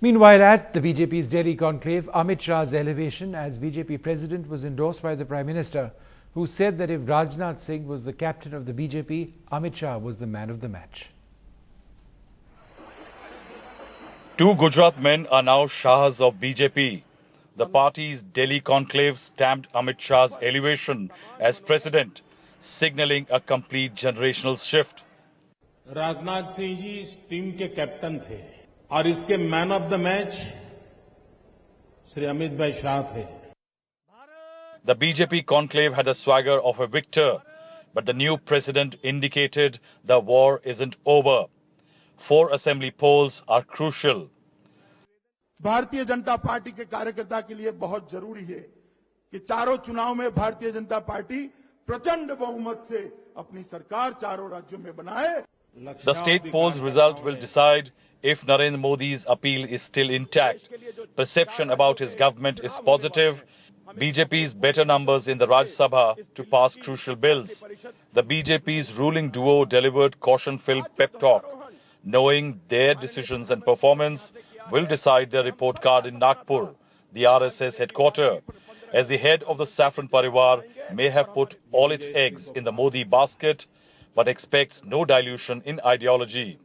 Meanwhile, at the BJP's Delhi conclave, Amit Shah's elevation as BJP president was endorsed by the Prime Minister, who said that if Rajnath Singh was the captain of the BJP, Amit Shah was the man of the match. Two Gujarat men are now Shahs of BJP. The party's Delhi conclave stamped Amit Shah's elevation as president, signalling a complete generational shift. Rajnath Singh ji इस team के captain थे और इसके man of the match Shri Amit भाई शाह थे. The BJP conclave had the swagger of a victor, but the new president indicated the war isn't over. 4 assembly polls are crucial. Bharatiya Janata party के कार्यकर्ता के लिए बहुत जरूरी है कि चारों चुनाव में भारतीय जनता पार्टी प्रचंड बहुमत से अपनी सरकार चारों राज्यों में बनाए. The state polls result will decide if Narendra Modi's appeal is still intact. Perception about his government is positive. BJP's better numbers in the Rajya Sabha to pass crucial bills. The BJP's ruling duo delivered caution-filled pep talk, knowing their decisions and performance will decide their report card in Nagpur, the RSS headquarters, as the head of the Saffron Parivar may have put all its eggs in the Modi basket, but expects no dilution in ideology.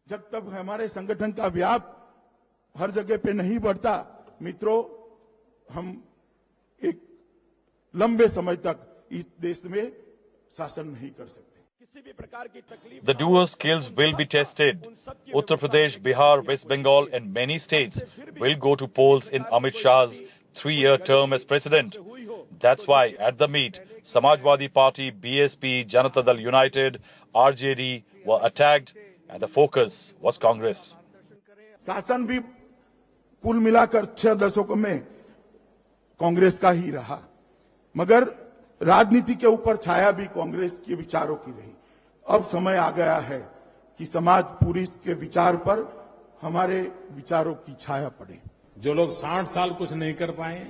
जब तक हमारे संगठन का व्याप हर जगह पे नहीं बढ़ता, मित्रों, हम एक लंबे समय तक इस देश में शासन नहीं कर सकते. The duo's skills will be tested. Uttar Pradesh, Bihar, West Bengal and many states will go to polls in Amit Shah's 3-year term as president. That's why at the meet, Samajwadi Party, BSP, Janata Dal United, RJD were attacked and the focus was Congress. शासन भी कुल मिलाकर 6 दशकों में कांग्रेस का ही रहा, मगर राजनीति के ऊपर छाया भी कांग्रेस के विचारों की रही. अब समय आ गया है कि समाज पूरी के विचार पर हमारे विचारों की छाया पड़े. जो लोग 60 साल कुछ नहीं कर पाए,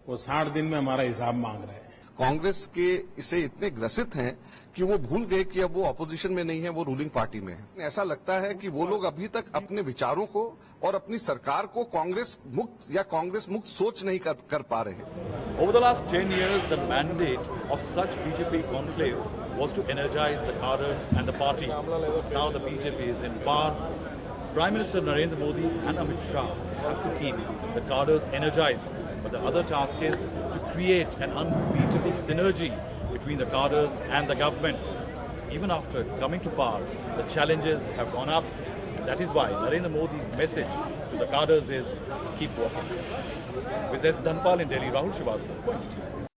वो 60 दिन में हमारा हिसाब मांग रहे हैं. कांग्रेस के इसे इतने ग्रसित हैं कि वो भूल गए कि अब वो ऑपोजिशन में नहीं है, वो रूलिंग पार्टी में है. ऐसा लगता है कि वो लोग अभी तक अपने विचारों को और अपनी सरकार को कांग्रेस मुक्त या कांग्रेस मुक्त सोच नहीं कर पा रहे हैं. Over the last 10 years, the mandate of such BJP conclaves was to energize the cadres and the party. Now the BJP is in power. Prime Minister Narendra Modi and Amit Shah have to keep the cadres energized. But the other task is to create an unbeatable synergy between the cadres and the government. Even after coming to power, the challenges have gone up. And that is why Narendra Modi's message to the cadres is keep working. With S. Dhanpal in Delhi, Rahul Srivastava.